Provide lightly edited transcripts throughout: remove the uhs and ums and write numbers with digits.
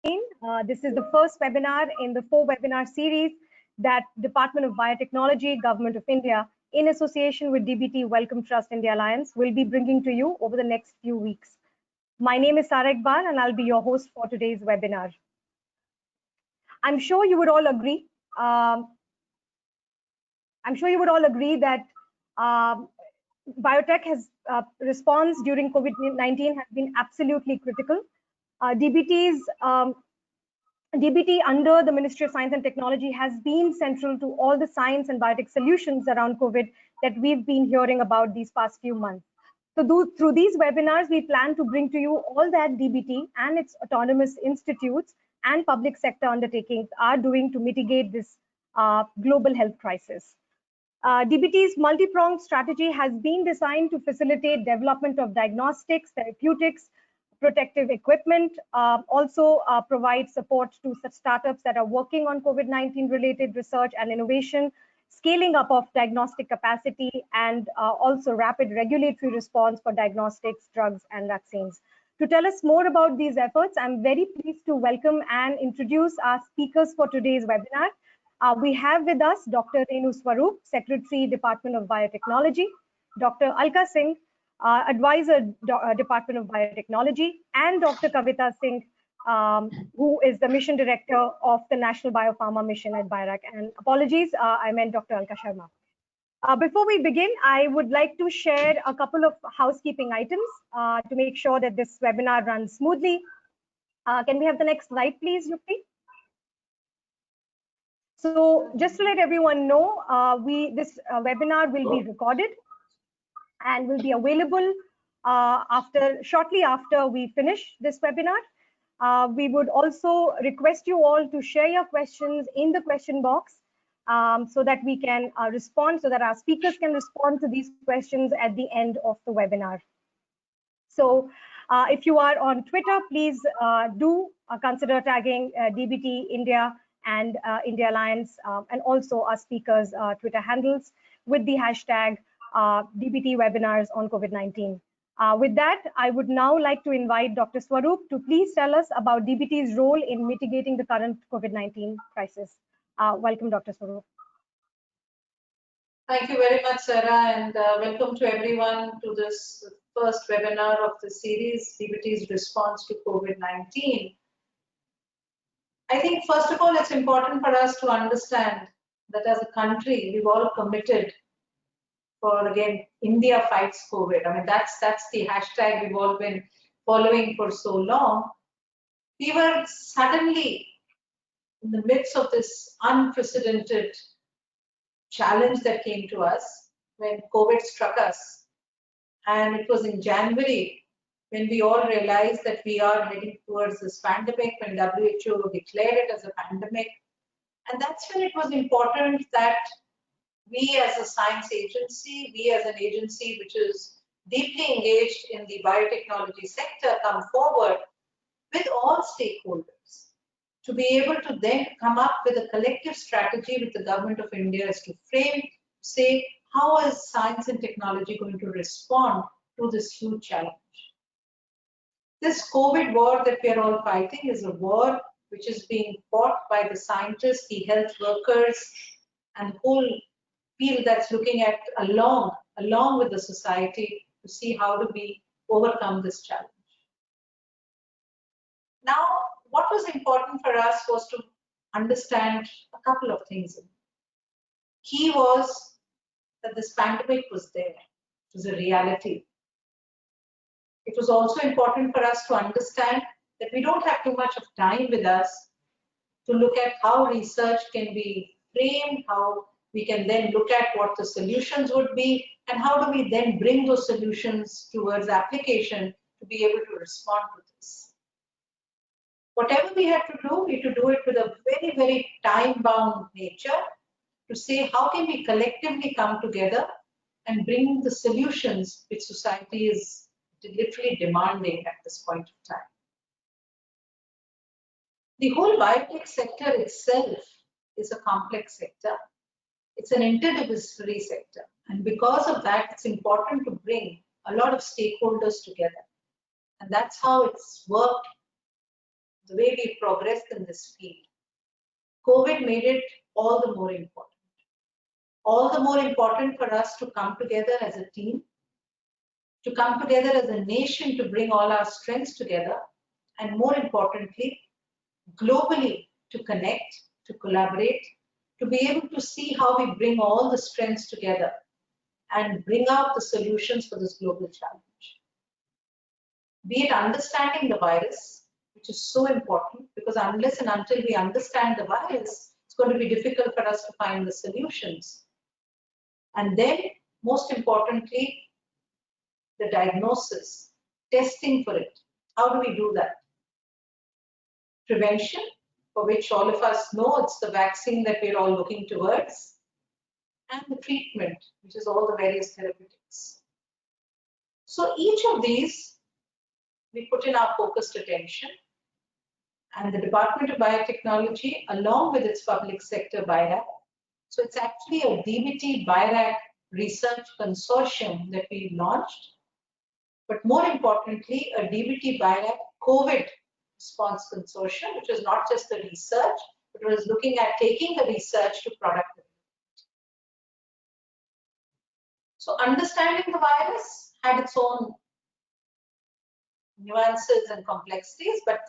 This is the first webinar in the 4-webinar series that Department of Biotechnology, Government of India, in association with DBT Wellcome Trust India Alliance, will be bringing to you over the next few weeks. My name is Sara Iqbal, and I'll be your host for today's webinar. I'm sure you would all agree. That biotech response during COVID-19 has been absolutely critical. DBT under the Ministry of Science and Technology has been central to all the science and biotech solutions around COVID that we've been hearing about these past few months. So through these webinars, we plan to bring to you all that DBT and its autonomous institutes and public sector undertakings are doing to mitigate this global health crisis. DBT's multi-pronged strategy has been designed to facilitate development of diagnostics, therapeutics, protective equipment, also provide support to such startups that are working on COVID-19 related research and innovation, scaling up of diagnostic capacity, and also rapid regulatory response for diagnostics, drugs, and vaccines. To tell us more about these efforts, I'm very pleased to welcome and introduce our speakers for today's webinar. We have with us Dr. Renu Swaroop, Secretary, Department of Biotechnology, Dr. Alka Singh, Advisor, Department of Biotechnology, and Dr. Kavita Singh, who is the Mission Director of the National Biopharma Mission at BIRAC. And apologies, I meant Dr. Alka Sharma. Before we begin, I would like to share a couple of housekeeping items to make sure that this webinar runs smoothly. Can we have the next slide, please, Yukti? So just to let everyone know, this webinar will be recorded and will be available shortly after we finish this webinar. We would also request you all to share your questions in the question box so that we can respond, so that our speakers can respond to these questions at the end of the webinar. So if you are on Twitter, please do consider tagging DBT India and India Alliance, and also our speakers' Twitter handles with the hashtag DBT webinars on COVID-19. With that, I would now like to invite Dr. Swaroop to please tell us about DBT's role in mitigating the current COVID-19 crisis. Welcome, Dr. Swaroop. Thank you very much, Sarah, and welcome to everyone to this first webinar of the series, DBT's response to COVID-19. I think, first of all, it's important for us to understand that as a country, we've all committed for, again, India fights COVID. I mean, that's the hashtag we've all been following for so long. We were suddenly in the midst of this unprecedented challenge that came to us when COVID struck us. And it was in January when we all realized that we are heading towards this pandemic, when WHO declared it as a pandemic. And that's when it was important that we as a science agency, we as an agency which is deeply engaged in the biotechnology sector, come forward with all stakeholders to be able to then come up with a collective strategy with the Government of India as to frame, say, how is science and technology going to respond to this huge challenge? This COVID war that we are all fighting is a war which is being fought by the scientists, the health workers, and the whole field that's looking at along with the society to see how do we overcome this challenge. Now, what was important for us was to understand a couple of things. Key was that this pandemic was there. It was a reality. It was also important for us to understand that we don't have too much of time with us to look at how research can be framed, how we can then look at what the solutions would be, and how do we then bring those solutions towards application to be able to respond to this. Whatever we had to do, we had to do it with a very, very time-bound nature to say how can we collectively come together and bring the solutions which society is literally demanding at this point of time. The whole biotech sector itself is a complex sector. It's an interdisciplinary sector. And because of that, it's important to bring a lot of stakeholders together. And that's how it's worked the way we progressed in this field, COVID made it all the more important. All the more important for us to come together as a team, to come together as a nation to bring all our strengths together, and more importantly, globally to connect, to collaborate, to be able to see how we bring all the strengths together and bring out the solutions for this global challenge. Be it understanding the virus, which is so important, because unless and until we understand the virus, it's going to be difficult for us to find the solutions. And then, most importantly, the diagnosis, testing for it. How do we do that? Prevention, for which all of us know it's the vaccine that we're all looking towards, and the treatment, which is all the various therapeutics. So each of these, we put in our focused attention, and the Department of Biotechnology, along with its public sector BIRAC, so it's actually a DBT BIRAC research consortium that we launched, but more importantly, a DBT BIRAC COVID response consortium, which was not just the research, but was looking at taking the research to product development. So understanding the virus had its own nuances and complexities, but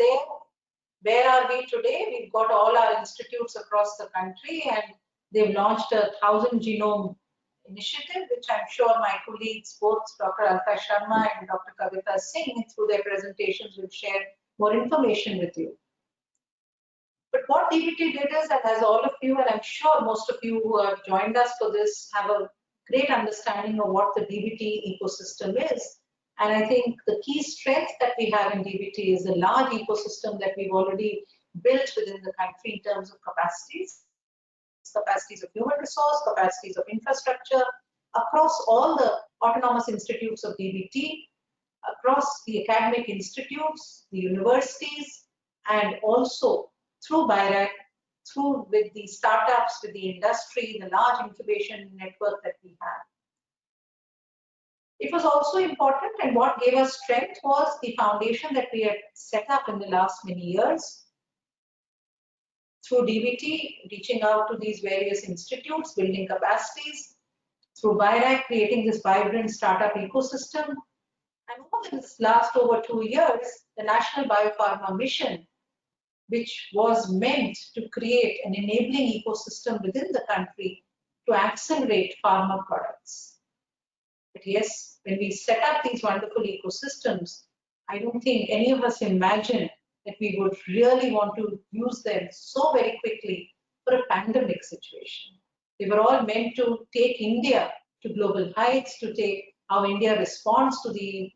where are we today? We've got all our institutes across the country, and they've launched a 1,000 genome initiative, which I'm sure my colleagues, both Dr. Alka Sharma and Dr. Kavita Singh, through their presentations, will share more information with you. But what DBT did is, and as all of you, and I'm sure most of you who have joined us for this, have a great understanding of what the DBT ecosystem is. And I think the key strength that we have in DBT is the large ecosystem that we've already built within the country in terms of capacities of human resource, capacities of infrastructure, across all the autonomous institutes of DBT, across the academic institutes, the universities, and also through BIRAC, through with the startups, with the industry, the large incubation network that we have. It was also important, and what gave us strength was the foundation that we had set up in the last many years through DBT, reaching out to these various institutes, building capacities, through BIRAC, creating this vibrant startup ecosystem. And over this last over 2 years, the National Biopharma Mission, which was meant to create an enabling ecosystem within the country to accelerate pharma products. But yes, when we set up these wonderful ecosystems, I don't think any of us imagined that we would really want to use them so very quickly for a pandemic situation. They were all meant to take India to global heights, to take how India responds to the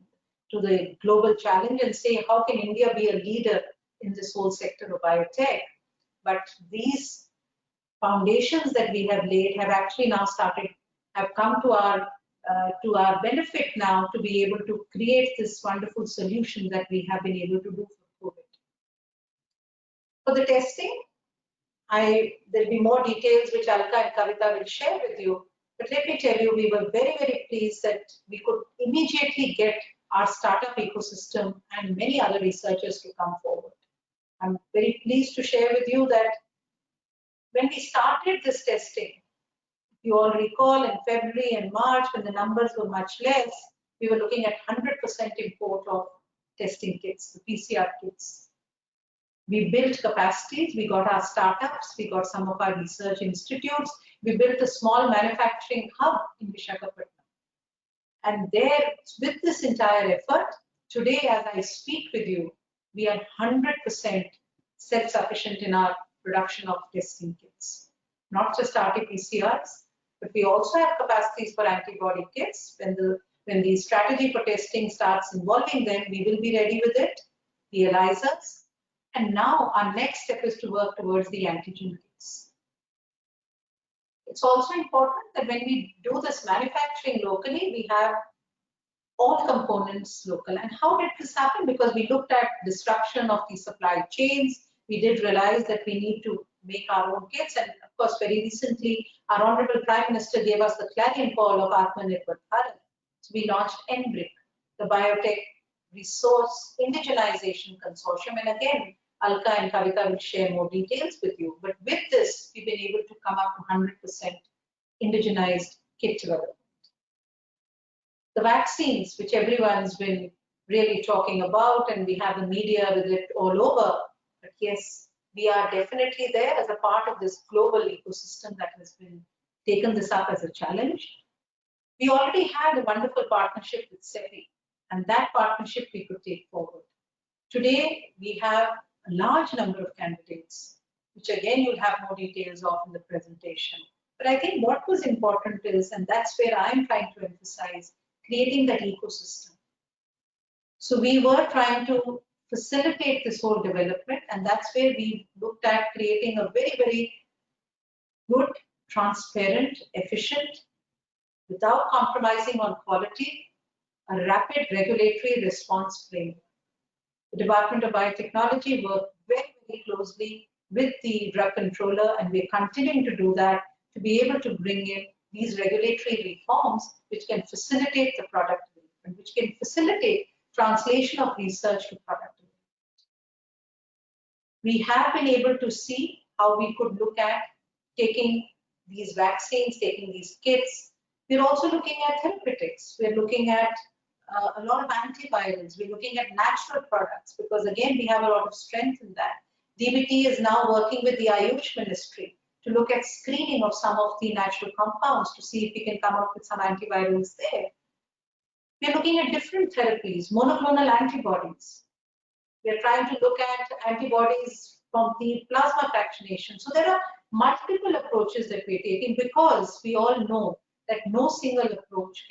global challenge and say, how can India be a leader in this whole sector of biotech? But these foundations that we have laid have actually now have come to our benefit now to be able to create this wonderful solution that we have been able to do for COVID. For the testing, there'll be more details which Alka and Kavita will share with you. But let me tell you, we were very, very pleased that we could immediately get our startup ecosystem and many other researchers to come forward. I'm very pleased to share with you that when we started this testing, you all recall in February and March, when the numbers were much less, we were looking at 100% import of testing kits, the PCR kits. We built capacities, we got our startups, we got some of our research institutes, we built a small manufacturing hub in Visakhapatnam. And there, with this entire effort, today as I speak with you, we are 100% self-sufficient in our production of testing kits. Not just RT-PCRs, but we also have capacities for antibody kits. When the strategy for testing starts involving them, we will be ready with it, the ELISAs. And now our next step is to work towards the antigen kits. It's also important that when we do this manufacturing locally, we have all components local. And how did this happen? Because we looked at disruption of the supply chains. We did realize that we need to make our own kits. And of course, very recently, our Honorable Prime Minister gave us the clarion call of Atmanirbhar Bharat. So we launched NBRIC, the Biotech Resource Indigenization Consortium. And again, Alka and Kavita will share more details with you. But with this, we've been able to come up to 100% indigenized kit development. The vaccines, which everyone's been really talking about, and we have the media with it all over. But yes, we are definitely there as a part of this global ecosystem that has been taken this up as a challenge. We already had a wonderful partnership with CEPI, and that partnership we could take forward. Today, we have a large number of candidates, which again you'll have more details of in the presentation. But I think what was important is, and that's where I'm trying to emphasize, creating that ecosystem. So we were trying to facilitate this whole development, and that's where we looked at creating a very, very good, transparent, efficient, without compromising on quality, a rapid regulatory response framework. The Department of Biotechnology worked very, very closely with the drug controller, and we're continuing to do that to be able to bring in these regulatory reforms which can facilitate the product development, which can facilitate translation of research to product development. We have been able to see how we could look at taking these vaccines, taking these kits. We're also looking at therapeutics. We're looking at a lot of antivirals. We're looking at natural products because, again, we have a lot of strength in that. DBT is now working with the Ayush Ministry to look at screening of some of the natural compounds to see if we can come up with some antivirals there. We're looking at different therapies, monoclonal antibodies. We're trying to look at antibodies from the plasma fractionation. So there are multiple approaches that we're taking because we all know that no single approach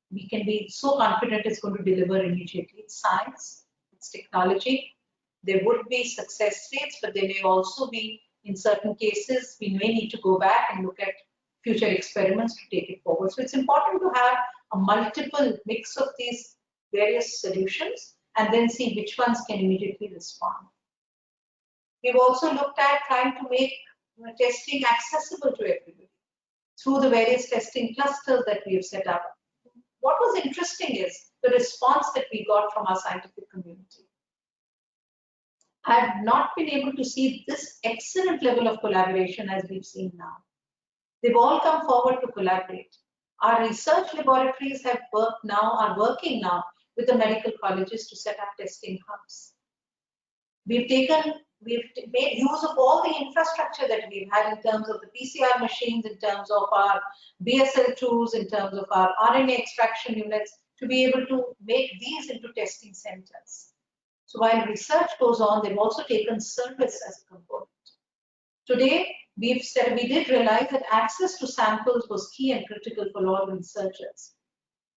we can be so confident it's going to deliver immediately. It's science, it's technology. There would be success rates, but there may also be, in certain cases, we may need to go back and look at future experiments to take it forward. So it's important to have a multiple mix of these various solutions and then see which ones can immediately respond. We've also looked at trying to make testing accessible to everybody through the various testing clusters that we have set up. What was interesting is the response that we got from our scientific community. I have not been able to see this excellent level of collaboration as we've seen now. They've all come forward to collaborate. Our research laboratories are working now with the medical colleges to set up testing hubs. We've made use of all the infrastructure that we've had in terms of the PCR machines, in terms of our BSL tools, in terms of our RNA extraction units, to be able to make these into testing centers. So while research goes on, they've also taken service as a component. Today, we did realize that access to samples was key and critical for all researchers.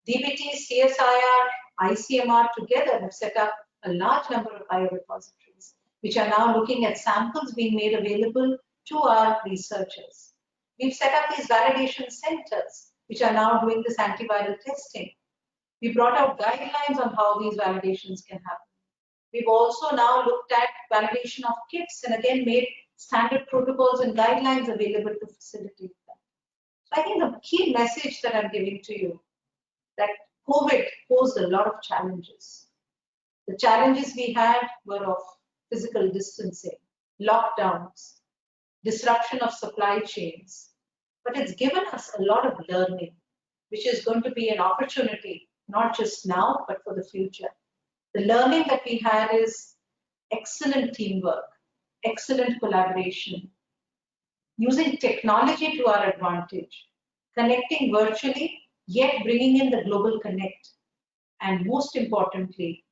DBT, CSIR, ICMR together have set up a large number of biorepositories, which are now looking at samples being made available to our researchers. We've set up these validation centers, which are now doing this antiviral testing. We brought out guidelines on how these validations can happen. We've also now looked at validation of kits and again made standard protocols and guidelines available to facilitate that. So I think the key message that I'm giving to you, that COVID posed a lot of challenges. The challenges we had were of physical distancing, lockdowns, disruption of supply chains, but it's given us a lot of learning, which is going to be an opportunity, not just now, but for the future. The learning that we had is excellent teamwork, excellent collaboration, using technology to our advantage, connecting virtually, yet bringing in the global connect, and most importantly,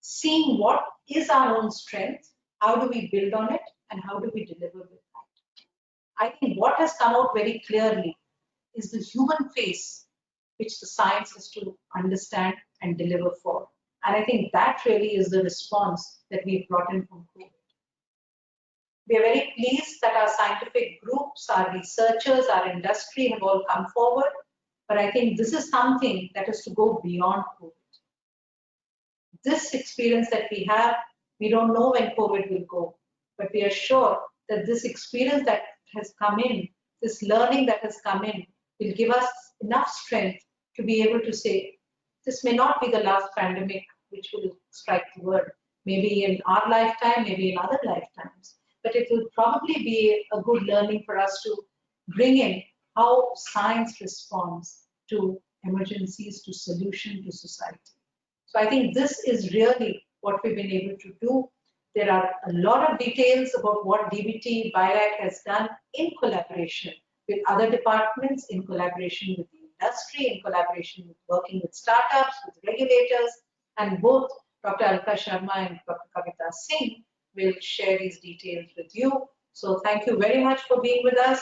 seeing what is our own strength, how do we build on it, and how do we deliver with that. I think what has come out very clearly is the human face which the science has to understand and deliver for. And I think that really is the response that we've brought in from COVID. We are very pleased that our scientific groups, our researchers, our industry have all come forward, but I think this is something that is to go beyond COVID. This experience that we have, we don't know when COVID will go, but we are sure that this experience that has come in, this learning that has come in, will give us enough strength to be able to say, this may not be the last pandemic which will strike the world, maybe in our lifetime, maybe in other lifetimes. But it will probably be a good learning for us to bring in how science responds to emergencies, to solution to society. So I think this is really what we've been able to do. There are a lot of details about what DBT BIRAC has done in collaboration with other departments, in collaboration with the industry, in collaboration with working with startups, with regulators, and both Dr. Alka Sharma and Dr. Kavita Singh will share these details with you. So thank you very much for being with us.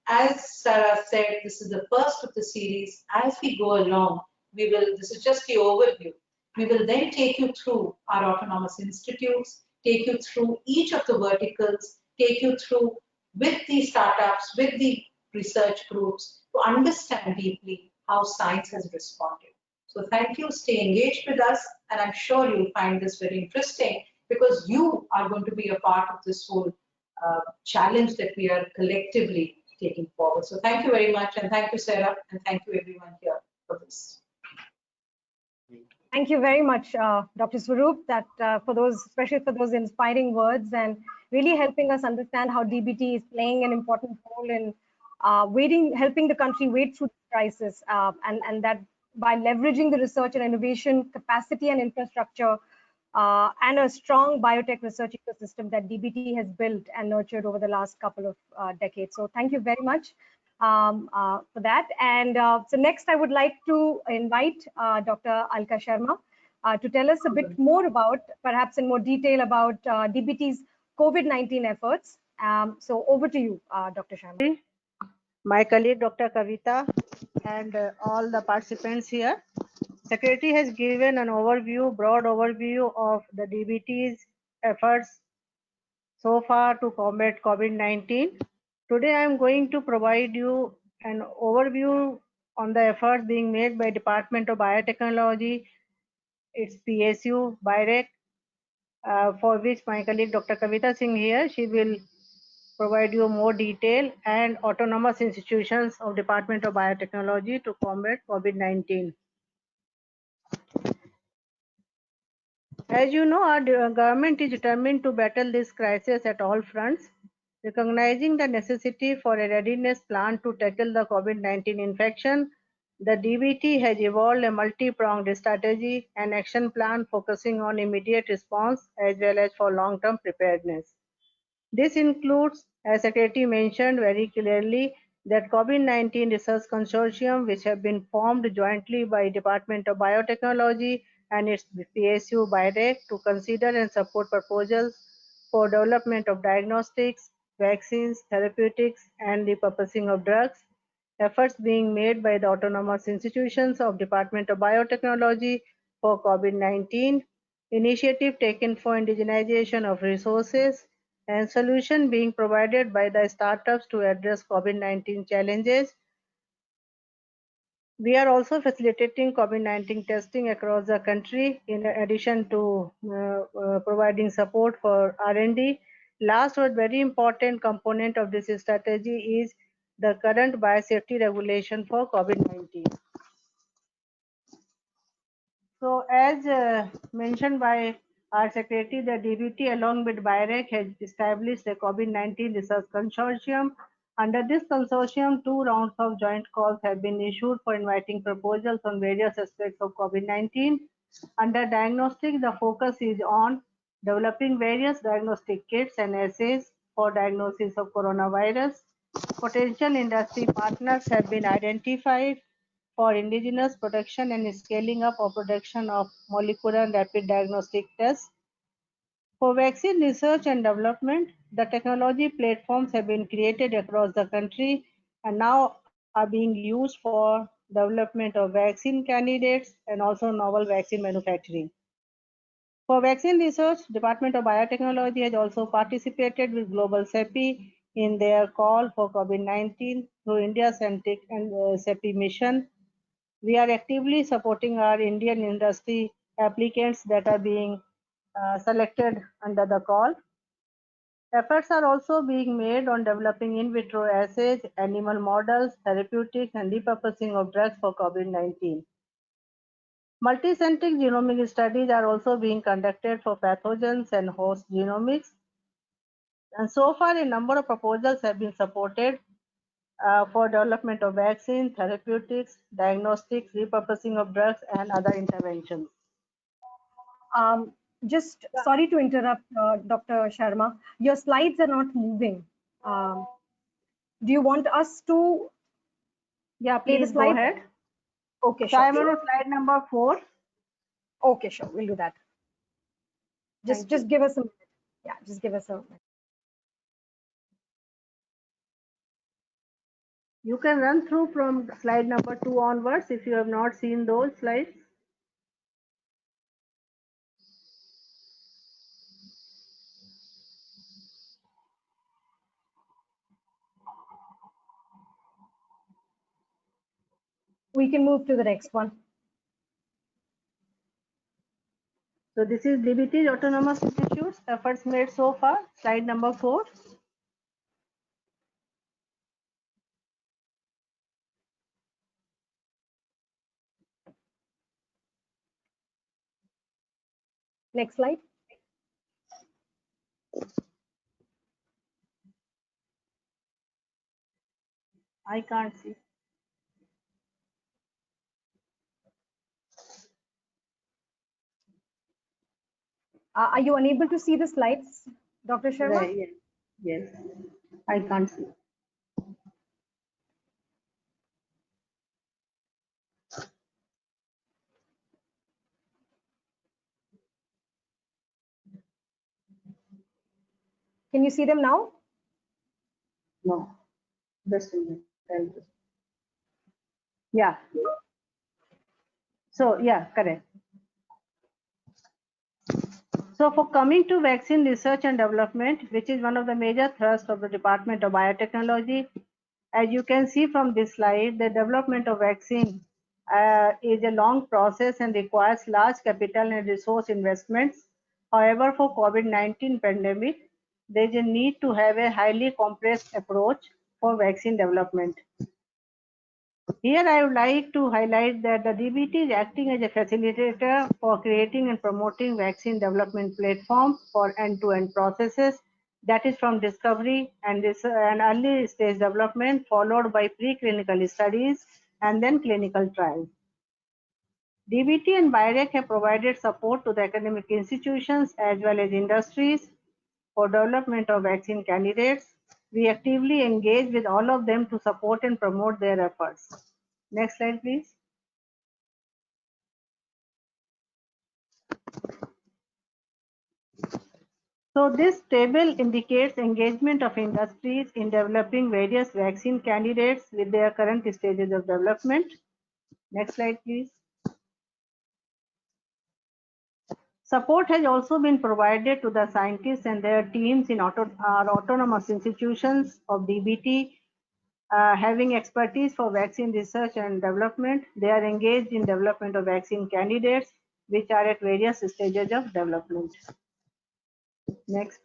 As Sarah said, this is the first of the series. As we go along, this is just the overview. We will then take you through our autonomous institutes, take you through each of the verticals, take you through with the startups, with the research groups to understand deeply how science has responded. So thank you, stay engaged with us, and I'm sure you'll find this very interesting because you are going to be a part of this whole challenge that we are collectively taking forward. So thank you very much, and thank you, Sarah, and thank you everyone here for this. Thank you very much, Dr. Swaroop, especially for those inspiring words and really helping us understand how DBT is playing an important role in helping the country wade through the crisis, and that by leveraging the research and innovation capacity and infrastructure and a strong biotech research ecosystem that DBT has built and nurtured over the last couple of decades. So thank you very much for that. And so next, I would like to invite Dr. Alka Sharma to tell us a bit more about, perhaps in more detail about DBT's COVID-19 efforts. So over to you, Dr. Sharma. My colleague, Dr. Kavita, and all the participants here. Secretary has given an broad overview of the DBT's efforts so far to combat COVID-19. Today, I am going to provide you an overview on the efforts being made by Department of Biotechnology, its PSU, BIRAC, for which my colleague Dr. Kavita Singh here, she will provide you more detail, and autonomous institutions of Department of Biotechnology to combat COVID-19. As you know, our government is determined to battle this crisis at all fronts, recognizing the necessity for a readiness plan to tackle the COVID-19 infection. The DBT has evolved a multi-pronged strategy and action plan focusing on immediate response as well as for long-term preparedness. This includes, as Secretary mentioned very clearly, that COVID-19 Research Consortium, which have been formed jointly by Department of Biotechnology and its PSU BIRAC to consider and support proposals for development of diagnostics, vaccines, therapeutics, and repurposing of drugs. Efforts being made by the autonomous institutions of Department of Biotechnology for COVID-19, initiative taken for indigenization of resources, and solution being provided by the startups to address COVID-19 challenges. We are also facilitating COVID-19 testing across the country in addition to providing support for R&D. Last but very important component of this strategy is the current biosafety regulation for COVID-19. So as mentioned by our secretary, the DBT along with BIRAC has established a COVID-19 research consortium. Under this consortium, 2 rounds of joint calls have been issued for inviting proposals on various aspects of COVID-19. Under diagnostic, the focus is on developing various diagnostic kits and assays for diagnosis of coronavirus. Potential industry partners have been identified for indigenous production and scaling up of production of molecular and rapid diagnostic tests. For vaccine research and development, the technology platforms have been created across the country and now are being used for development of vaccine candidates and also novel vaccine manufacturing. For vaccine research, Department of Biotechnology has also participated with Global CEPI in their call for COVID-19 through India-centric and CEPI mission. We are actively supporting our Indian industry applicants that are being selected under the call. Efforts are also being made on developing in vitro assays, animal models, therapeutics, and repurposing of drugs for COVID-19. Multicentric genomic studies are also being conducted for pathogens and host genomics. And so far, a number of proposals have been supported for development of vaccine, therapeutics, diagnostics, repurposing of drugs, and other interventions. Just sorry to interrupt, Dr. Sharma. Your slides are not moving. Do you want us to play the Please go slide? ahead. Okay, So sure. I'm on slide number 4. Okay, sure. We'll do that. Just give us a minute. Yeah, just give us a minute. You can run through from slide number 2 onwards if you have not seen those slides. We can move to the next one. So this is DBT's Autonomous Institutes efforts made so far. Slide number 4. Next slide. I can't see. Are you unable to see the slides, Dr. Sharma? Right, yes. Yes, I can't see. Can you see them now? No, just a minute. Yeah. So yeah, correct. So for coming to vaccine research and development, which is one of the major thrusts of the Department of Biotechnology, as you can see from this slide, the development of vaccine is a long process and requires large capital and resource investments. However, for COVID-19 pandemic, there is a need to have a highly compressed approach for vaccine development. Here I would like to highlight that the DBT is acting as a facilitator for creating and promoting vaccine development platform for end-to-end processes, that is from discovery and early stage development followed by preclinical studies and then clinical trials. DBT and BIREC have provided support to the academic institutions as well as industries for development of vaccine candidates. We actively engage with all of them to support and promote their efforts. Next slide, please. So this table indicates engagement of industries in developing various vaccine candidates with their current stages of development. Next slide, please. Support has also been provided to the scientists and their teams in our autonomous institutions of DBT, having expertise for vaccine research and development. They are engaged in development of vaccine candidates, which are at various stages of development. Next.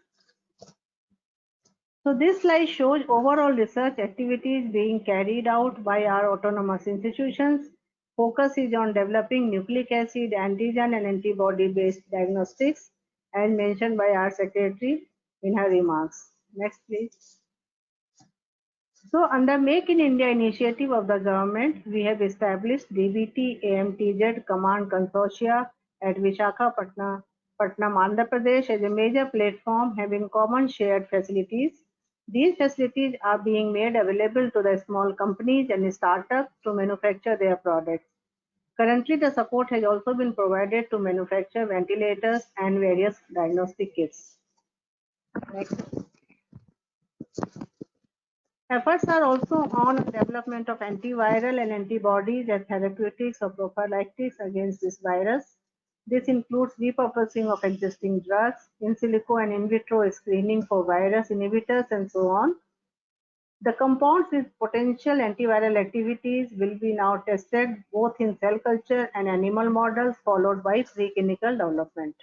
So this slide shows overall research activities being carried out by our autonomous institutions. Focus is on developing nucleic acid, antigen and antibody-based diagnostics, as mentioned by our secretary in her remarks. Next, please. So under Make in India initiative of the government, we have established DBT AMTZ Command Consortia at Visakhapatnam, Andhra Pradesh as a major platform having common shared facilities. These facilities are being made available to the small companies and startups to manufacture their products. Currently, the support has also been provided to manufacture ventilators and various diagnostic kits. Next. Efforts are also on development of antiviral and antibodies as therapeutics or prophylactics against this virus. This includes repurposing of existing drugs, in silico and in vitro screening for virus inhibitors, and so on. The compounds with potential antiviral activities will be now tested both in cell culture and animal models, followed by preclinical development.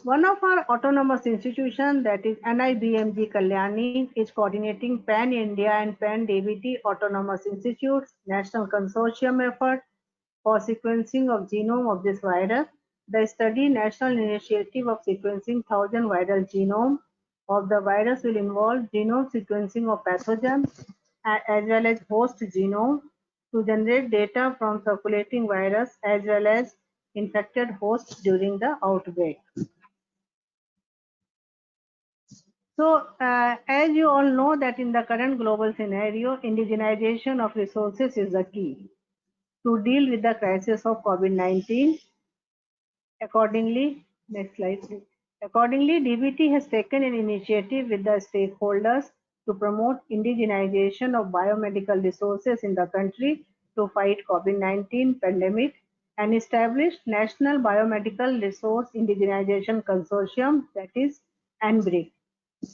One of our autonomous institutions, that is NIBMG Kalyani, is coordinating Pan India and Pan DBT Autonomous Institutes National Consortium effort for sequencing of genome of this virus. The study National Initiative of Sequencing 1000 Viral Genome of the virus will involve genome sequencing of pathogens as well as host genome to generate data from circulating virus as well as infected hosts during the outbreak. So, as you all know that in the current global scenario, indigenization of resources is the key to deal with the crisis of COVID-19. Accordingly, next slide please. Accordingly, DBT has taken an initiative with the stakeholders to promote indigenization of biomedical resources in the country to fight COVID-19 pandemic and established National Biomedical Resource Indigenization Consortium, that is NBRIC.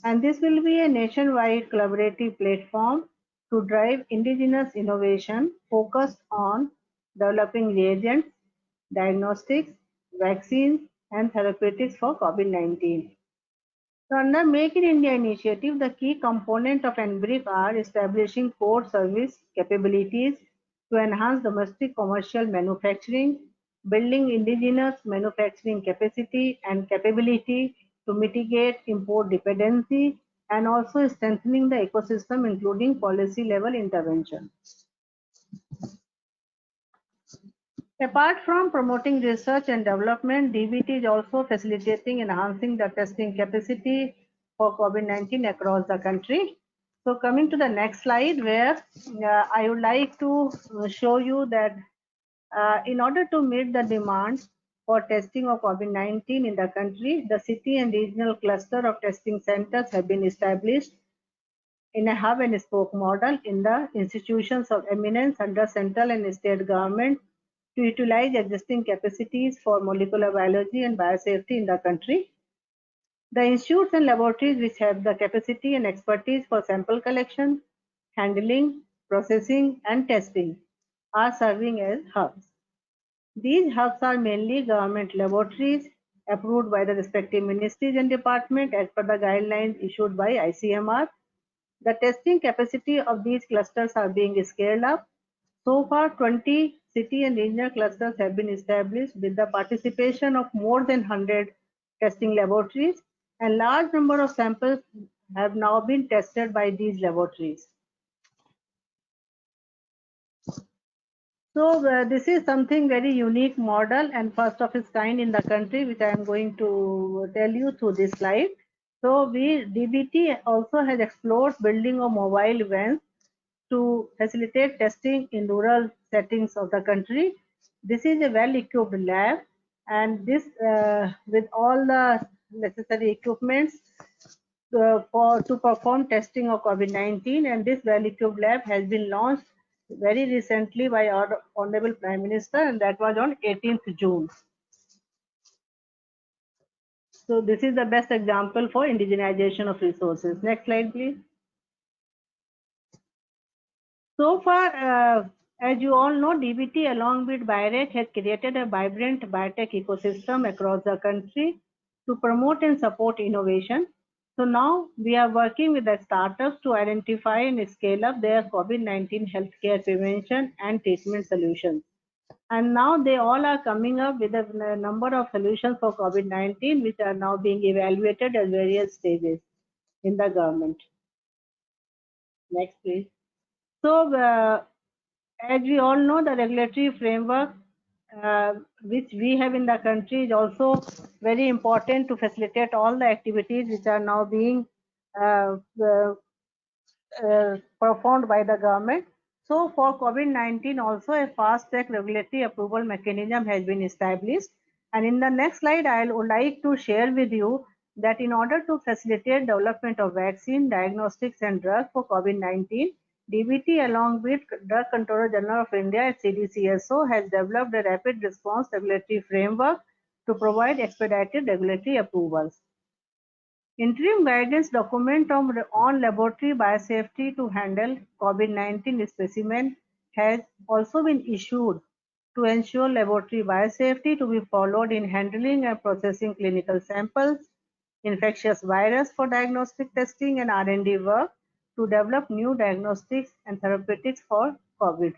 And this will be a nationwide collaborative platform to drive indigenous innovation focused on developing reagents, diagnostics, vaccines, and therapeutics for COVID-19. So under Make in India initiative, the key component of NBRIC are establishing core service capabilities to enhance domestic commercial manufacturing, building indigenous manufacturing capacity and capability to mitigate import dependency, and also strengthening the ecosystem including policy level intervention. Apart from promoting research and development, DBT is also facilitating enhancing the testing capacity for COVID-19 across the country. So coming to the next slide, where I would like to show you that in order to meet the demand for testing of COVID-19 in the country, the city and regional cluster of testing centers have been established in a hub and spoke model in the institutions of eminence under central and state government to utilize existing capacities for molecular biology and biosafety in the country. The institutes and laboratories which have the capacity and expertise for sample collection, handling, processing, and testing are serving as hubs. These hubs are mainly government laboratories approved by the respective ministries and departments as per the guidelines issued by ICMR. The testing capacity of these clusters are being scaled up. So far, 20 city and regional clusters have been established with the participation of more than 100 testing laboratories, and large number of samples have now been tested by these laboratories. So this is something very unique model and first of its kind in the country, which I am going to tell you through this slide. So DBT also has explored building of mobile vans to facilitate testing in rural settings of the country. This is a well-equipped lab, and this with all the necessary equipments to perform testing of COVID-19, and this well-equipped lab has been launched very recently by our Honorable Prime Minister, and that was on 18th June. So this is the best example for indigenization of resources. Next slide, please. So far, as you all know, DBT along with BIRAC has created a vibrant biotech ecosystem across the country to promote and support innovation. So now we are working with the startups to identify and scale up their COVID-19 healthcare prevention and treatment solutions. And now they all are coming up with a number of solutions for COVID-19, which are now being evaluated at various stages in the government. Next, please. So, as we all know, the regulatory framework which we have in the country is also very important to facilitate all the activities which are now being performed by the government. So for COVID-19 also a fast-track regulatory approval mechanism has been established. And in the next slide, I would like to share with you that in order to facilitate development of vaccine, diagnostics and drugs for COVID-19, DBT along with Drug Controller General of India CDCSO has developed a rapid response regulatory framework to provide expedited regulatory approvals. Interim guidance document on laboratory biosafety to handle COVID-19 specimen has also been issued to ensure laboratory biosafety to be followed in handling and processing clinical samples, infectious virus for diagnostic testing and R&D work to develop new diagnostics and therapeutics for COVID.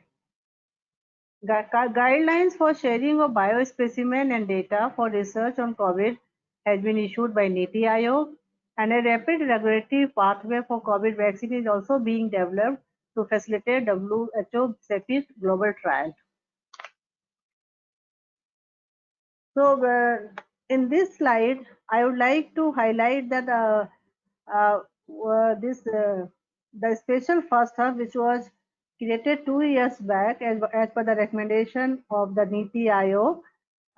Guidelines for sharing of biospecimen and data for research on COVID has been issued by NITI Aayog, and a rapid regulatory pathway for COVID vaccine is also being developed to facilitate WHO CEPI's global trial. So in this slide, I would like to highlight that the special first hub, which was created 2 years back as per the recommendation of the NITI Aayog.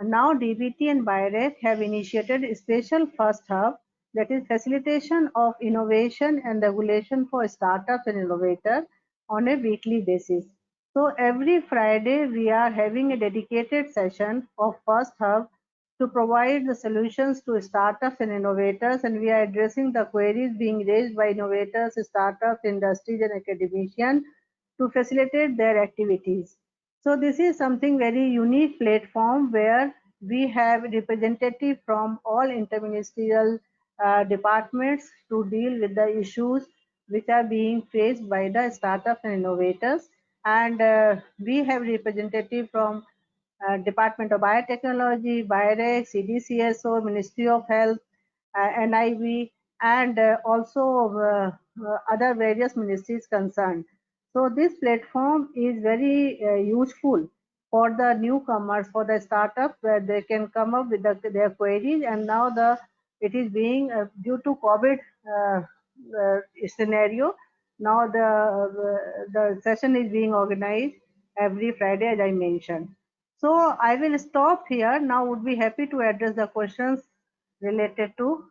Now DBT and BIRAC have initiated a special first hub, that is facilitation of innovation and regulation for startups and innovators on a weekly basis. So every Friday we are having a dedicated session of first hub to provide the solutions to startups and innovators, and we are addressing the queries being raised by innovators, startups, industries and academicians to facilitate their activities. So this is something very unique platform where we have representative from all interministerial departments to deal with the issues which are being faced by the startups and innovators. And we have representative from Department of Biotechnology, BIRAC, CDCSO, Ministry of Health, NIV, and also other various ministries concerned. So this platform is very useful for the newcomers, for the startups, where they can come up with their queries. And now it is being due to COVID scenario. Now the session is being organized every Friday, as I mentioned. So I will stop here. Now would be happy to address the questions related to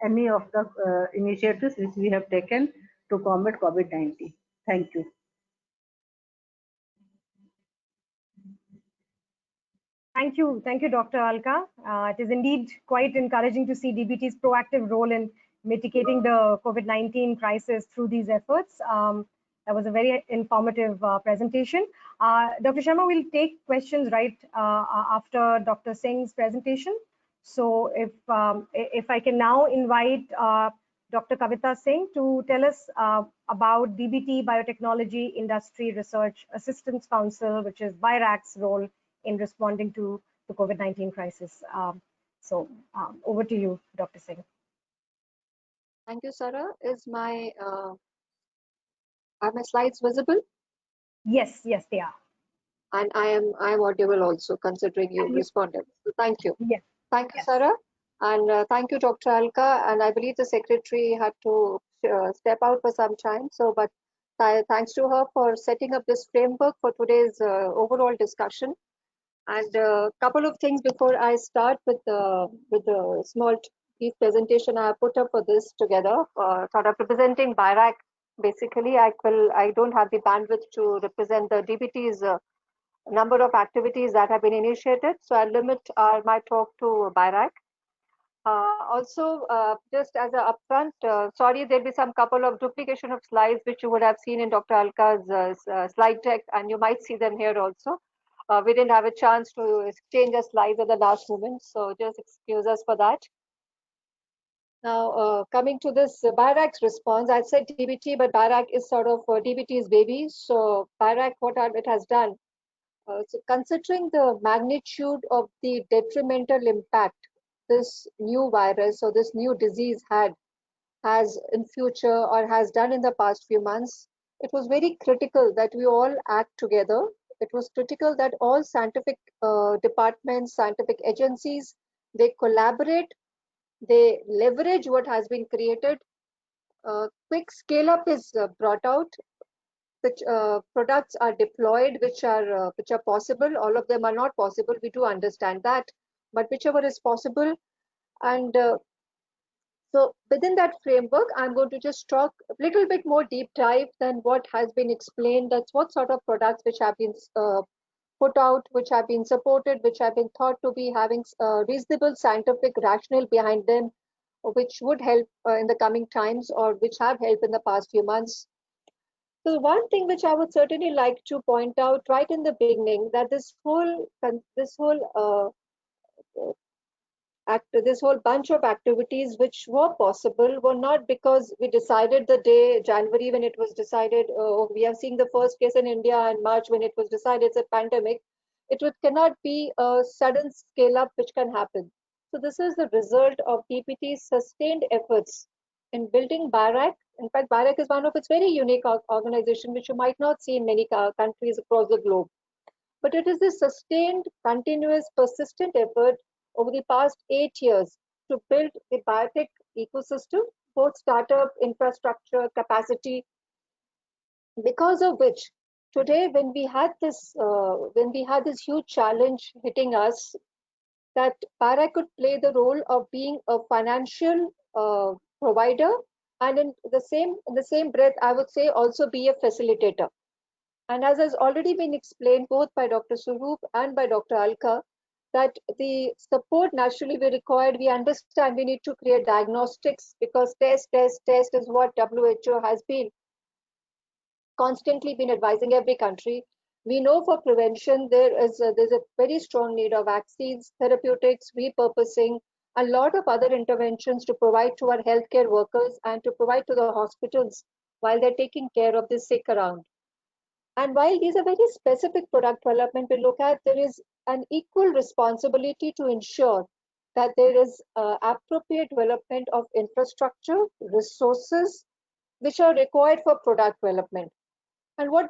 any of the initiatives which we have taken to combat COVID-19. Thank you. Thank you, Dr. Alka. It is indeed quite encouraging to see DBT's proactive role in mitigating the COVID-19 crisis through these efforts. That was a very informative presentation. Dr. Sharma will take questions right after Dr. Singh's presentation. So if I can now invite Dr. Kavita Singh to tell us about DBT Biotechnology Industry Research Assistance Council, which is BIRAC's role in responding to the COVID-19 crisis. Over to you, Dr. Singh. Thank you, Sarah. Are my slides visible? Yes, they are. And I am audible also, considering you responded. So thank you. Yes. Thank you, Sarah. And thank you, Dr. Alka. And I believe the secretary had to step out for some time. But thanks to her for setting up this framework for today's overall discussion. And a couple of things before I start with the small brief presentation I put up for this together, sort of representing BIRAC. Basically, I don't have the bandwidth to represent the DBT's number of activities that have been initiated, so I'll limit my talk to BIRAC. Also, just as an upfront, sorry, there'll be some couple of duplication of slides which you would have seen in Dr. Alka's slide deck, and you might see them here also. We didn't have a chance to exchange the slides at the last moment, so just excuse us for that. Now, coming to this BIRAC's response, I said DBT, but BIRAC is sort of DBT's baby. So BIRAC, what it has done, so considering the magnitude of the detrimental impact this new virus or this new disease has in future or has done in the past few months, it was very critical that we all act together. It was critical that all scientific departments, scientific agencies, they collaborate, they leverage what has been created. Quick scale up is brought out, which products are deployed, which are possible. All of them are not possible, we do understand that, but whichever is possible. And so within that framework, I'm going to just talk a little bit more deep dive than what has been explained. That's what sort of products which have been put out, which have been supported, which have been thought to be having reasonable scientific rationale behind them, which would help in the coming times or which have helped in the past few months. So one thing which I would certainly like to point out right in the beginning, that this whole bunch of activities which were possible were not because we decided the day January when it was decided, we are seeing the first case in India in March when it was decided it's a pandemic. Cannot be a sudden scale up which can happen. So this is the result of DPT's sustained efforts in building BARAC. In fact, BARAC is one of its very unique organization which you might not see in many countries across the globe. But it is this sustained, continuous, persistent effort over the past 8 years to build a biotech ecosystem, both startup, infrastructure, capacity, because of which today when we had this huge challenge hitting us, that para could play the role of being a financial provider, and in the same breath I would say also be a facilitator. And as has already been explained both by Dr. Swaroop and by Dr. Alka, that the support naturally we required, we understand we need to create diagnostics, because test is what WHO has been constantly been advising every country. We know for prevention there's a very strong need of vaccines, therapeutics, repurposing, a lot of other interventions to provide to our healthcare workers and to provide to the hospitals while they're taking care of the sick around. And while these are very specific product development we look at, there is an equal responsibility to ensure that there is appropriate development of infrastructure, resources, which are required for product development. And when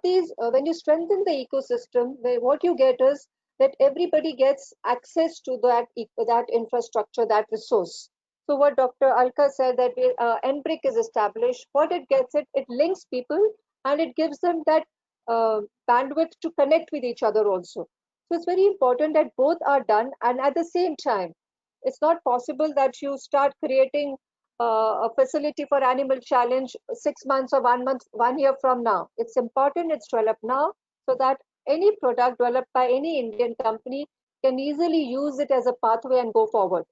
you strengthen the ecosystem, what you get is that everybody gets access to that infrastructure, that resource. So what Dr. Alka said, that NBRIC is established. What it gets, it links people and it gives them that bandwidth to connect with each other also. So it's very important that both are done, and at the same time, it's not possible that you start creating a facility for animal challenge 6 months or 1 month, 1 year from now. It's important it's developed now, so that any product developed by any Indian company can easily use it as a pathway and go forward.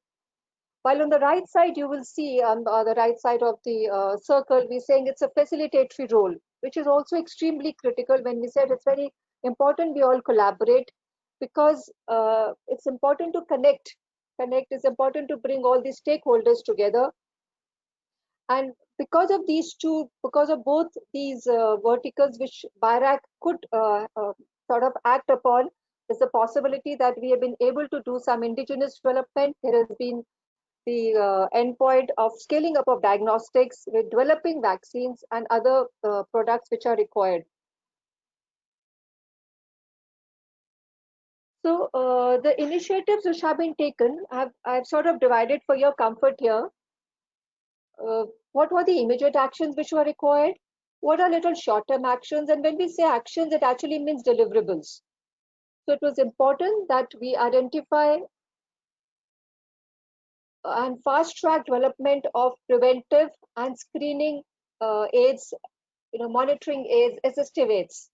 While on the right side, you will see on the right side of the circle, we're saying it's a facilitatory role, which is also extremely critical. When we said it's very important we all collaborate, because it's important to connect. Connect is important to bring all these stakeholders together. And because of because of both these verticals which BIRAC could sort of act upon, is the possibility that we have been able to do some indigenous development. There has been the endpoint of scaling up of diagnostics with developing vaccines and other products which are required. So the initiatives which have been taken, I've sort of divided for your comfort here. What were the immediate actions which were required? What are little short-term actions? And when we say actions, it actually means deliverables. So it was important that we identify and fast-track development of preventive and screening aids, monitoring aids, assistive aids.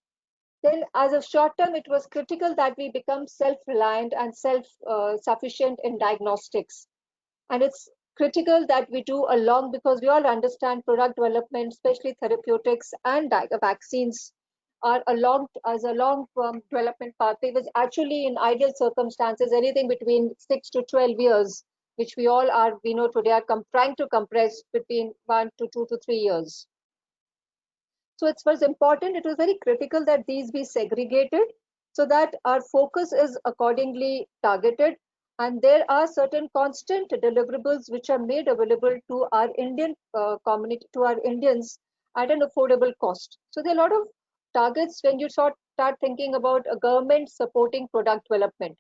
Then as a short term, it was critical that we become self-reliant and self-sufficient in diagnostics. And it's critical that we do because we all understand product development, especially therapeutics and vaccines, are a long-term development pathway, which actually in ideal circumstances, anything between 6 to 12 years, which we know today are trying to compress between 1 to 2 to 3 years. So it was important, it was very critical that these be segregated so that our focus is accordingly targeted, and there are certain constant deliverables which are made available to our Indian community, to our Indians at an affordable cost. So there are a lot of targets when you start thinking about a government supporting product development.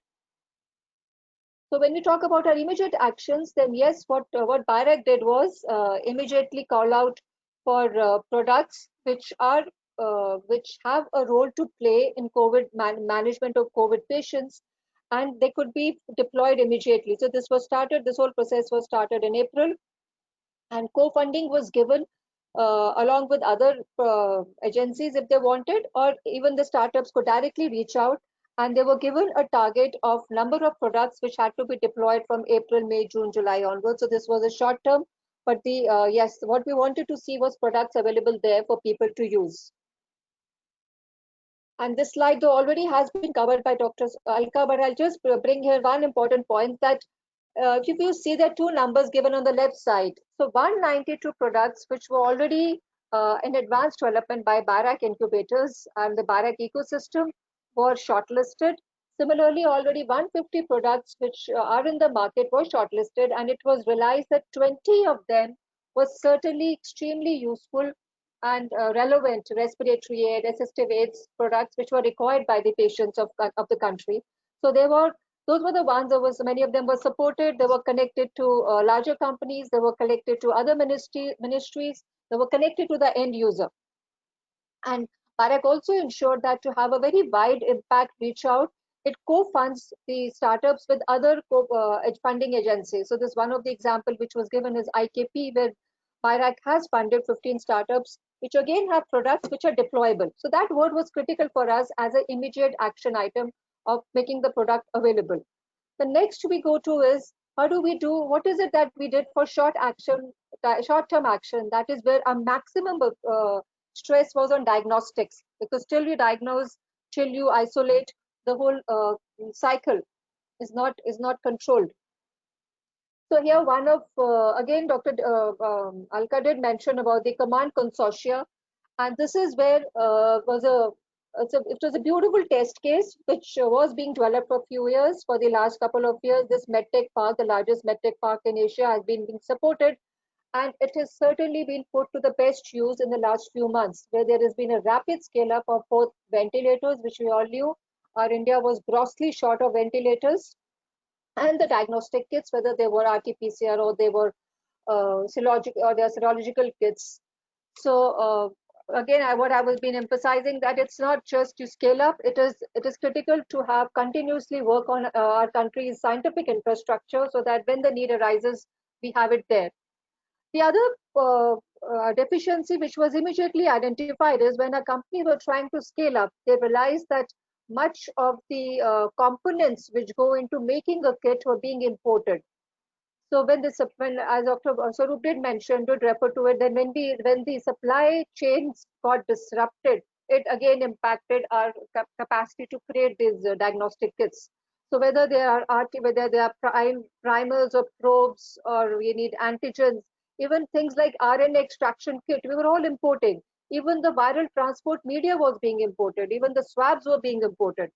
So when we talk about our immediate actions, then yes, what BIRAC did was immediately call out for products which have a role to play in COVID management of COVID patients, and they could be deployed immediately. So this whole process was started in April, and co-funding was given along with other agencies if they wanted, or even the startups could directly reach out, and they were given a target of number of products which had to be deployed from April, May, June, July onwards. So this was a short term, but yes, what we wanted to see was products available there for people to use. And this slide though already has been covered by Dr. Alka, but I'll just bring here one important point that if you see the two numbers given on the left side, so 192 products which were already in advanced development by BIRAC incubators and the BIRAC ecosystem were shortlisted. Similarly, already 150 products which are in the market were shortlisted, and it was realized that 20 of them were certainly extremely useful and relevant respiratory aid, assistive aids products which were required by the patients of the country. So those were the ones that was many of them were supported. They were connected to larger companies. They were connected to other ministries. They were connected to the end user. And BIRAC also ensured that to have a very wide impact reach out, it co-funds the startups with other funding agencies. So this one of the example which was given is IKP, where BIRAC has funded 15 startups, which again have products which are deployable. So that word was critical for us as an immediate action item of making the product available. The next we go to is how do we do, what is it that we did for short-term action, that is where a maximum stress was on diagnostics, because till you diagnose, till you isolate, the whole cycle is not controlled. So here one of, again, Dr. Alka did mention about the command consortia, and this is where it was a beautiful test case which was being developed for a few years. For the last couple of years, this MedTech park, the largest MedTech park in Asia, has been being supported, and it has certainly been put to the best use in the last few months, where there has been a rapid scale up of both ventilators, which we all knew India was grossly short of ventilators, and the diagnostic kits, whether they were RT-PCR or they were serological kits. So again, what I was been emphasizing, that it's not just to scale up, it is critical to have continuously work on our country's scientific infrastructure, so that when the need arises, we have it there. The other deficiency which was immediately identified is when a company were trying to scale up, they realized that much of the components which go into making a kit were being imported. So when as Dr. Swarup did mention, did refer to it, then when the supply chains got disrupted, it again impacted our capacity to create these diagnostic kits. So whether they are primers or probes, or we need antigens, even things like RNA extraction kit, we were all importing. Even the viral transport media was being imported. Even the swabs were being imported.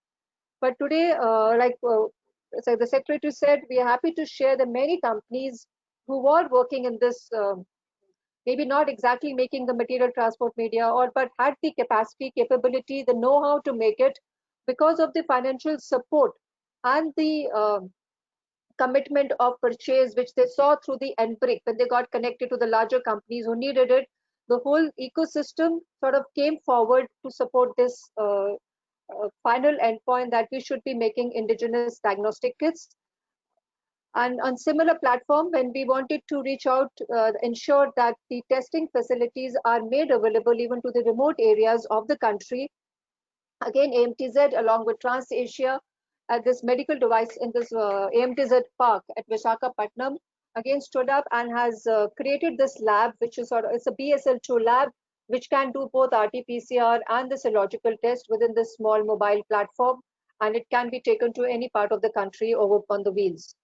But today, so the secretary said, we are happy to share that many companies who were working in this, maybe not exactly making the material transport media, but had the capacity, capability, the know-how to make it, because of the financial support and the commitment of purchase which they saw through the NBRIC when they got connected to the larger companies who needed it. The whole ecosystem sort of came forward to support this final endpoint, that we should be making indigenous diagnostic kits. And on similar platform, when we wanted to reach out, ensure that the testing facilities are made available even to the remote areas of the country, again, AMTZ along with TransAsia, at this medical device in this AMTZ park at Visakhapatnam, again stood up and has created this lab, which is it's a BSL-2 lab, which can do both RT-PCR and the serological test within this small mobile platform, and it can be taken to any part of the country over on the wheels.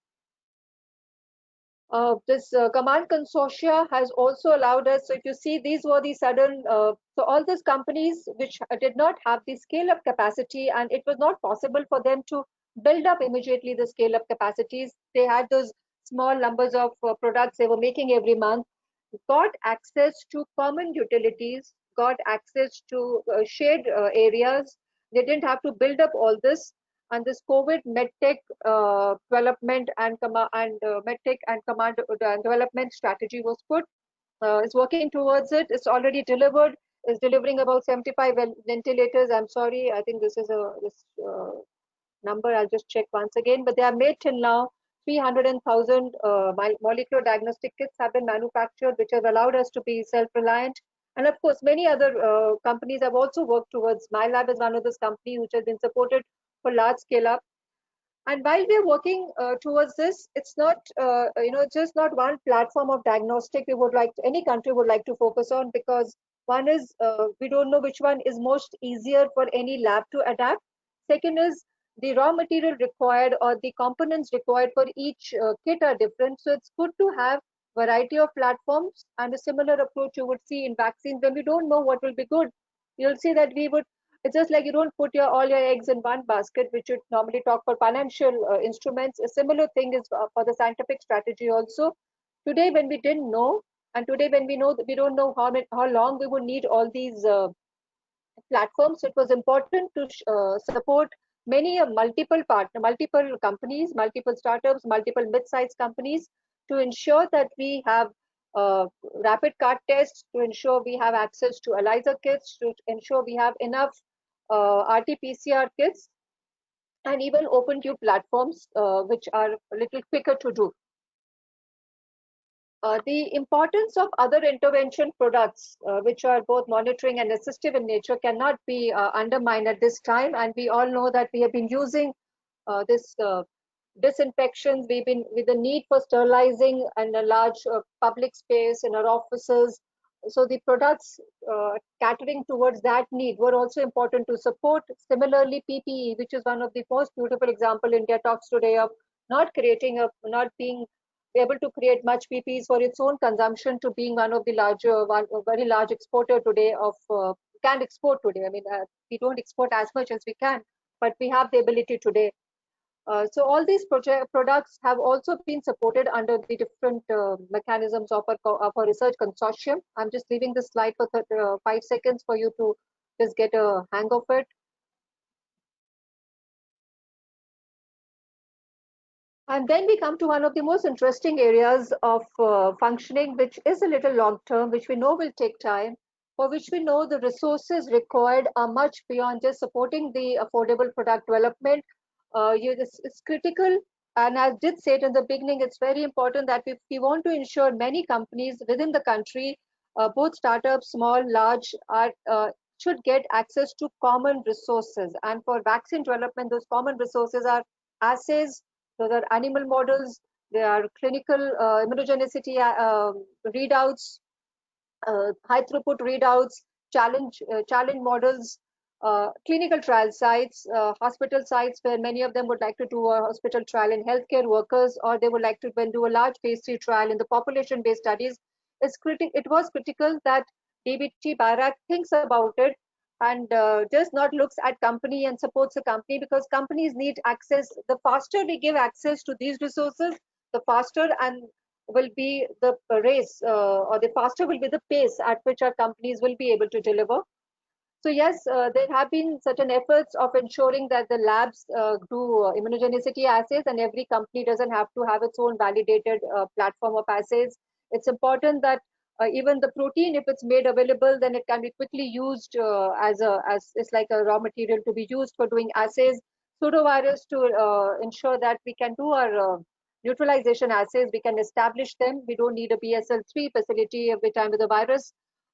This command consortia has also allowed us, so if you see, these were the sudden, so all these companies which did not have the scale up capacity, and it was not possible for them to build up immediately the scale up capacities. They had those small numbers of products they were making every month, got access to common utilities, got access to shared areas. They didn't have to build up all this. And this COVID MedTech development and MedTech and command development strategy was put. Is working towards it. It's already delivered. Is delivering about 75 ventilators. I'm sorry, I think this is this number. I'll just check once again. But they are made till now. 300,000 molecular diagnostic kits have been manufactured, which have allowed us to be self-reliant. And of course, many other companies have also worked towards. My Lab is one of those companies which has been supported for large scale up. And while we are working towards this, it's not just not one platform of diagnostic we would like to, any country would like to focus on, because one is we don't know which one is most easier for any lab to adapt. Second is the raw material required or the components required for each kit are different. So it's good to have variety of platforms, and a similar approach you would see in vaccines. When we don't know what will be good, you'll see that we would, it's just like you don't put all your eggs in one basket, which would normally talk for financial instruments. A similar thing is for the scientific strategy also. Today, when we didn't know, and today when we know that we don't know how long we would need all these platforms, it was important to support many multiple companies, multiple startups, multiple mid-sized companies, to ensure that we have rapid cart tests, to ensure we have access to ELISA kits, to ensure we have enough RT-PCR kits, and even open tube platforms, which are a little quicker to do. The importance of other intervention products, which are both monitoring and assistive in nature, cannot be undermined at this time. And we all know that we have been using this disinfections. We've been with the need for sterilizing and a large public space in our offices. So the products catering towards that need were also important to support. Similarly, PPE, which is one of the most beautiful example India talks today of not being able to create much PPEs for its own consumption, to being one of the very large exporter today of can export today. I mean, we don't export as much as we can, but we have the ability today. So all these products have also been supported under the different mechanisms of our research consortium. I'm just leaving this slide for 5 seconds for you to just get a hang of it. And then we come to one of the most interesting areas of functioning, which is a little long term, which we know will take time, for which we know the resources required are much beyond just supporting the affordable product development. It's critical. And as did say it in the beginning, it's very important that if we want to ensure many companies within the country, both startups, small, large, should get access to common resources. And for vaccine development, those common resources are assays, those are animal models, there are clinical immunogenicity readouts, high throughput readouts, challenge models, clinical trial sites, hospital sites where many of them would like to do a hospital trial in healthcare workers, or they would like to do a large phase 3 trial in the population-based studies. It was critical that DBT BIRAC thinks about it and just not looks at company and supports the company, because companies need access. The faster we give access to these resources, the faster and will be the race, or the faster will be the pace at which our companies will be able to deliver. So yes, there have been certain efforts of ensuring that the labs do immunogenicity assays, and every company doesn't have to have its own validated platform of assays. It's important that even the protein, if it's made available, then it can be quickly used as it's like a raw material to be used for doing assays. Pseudovirus, to ensure that we can do our neutralization assays, we can establish them. We don't need a BSL-3 facility every time with a virus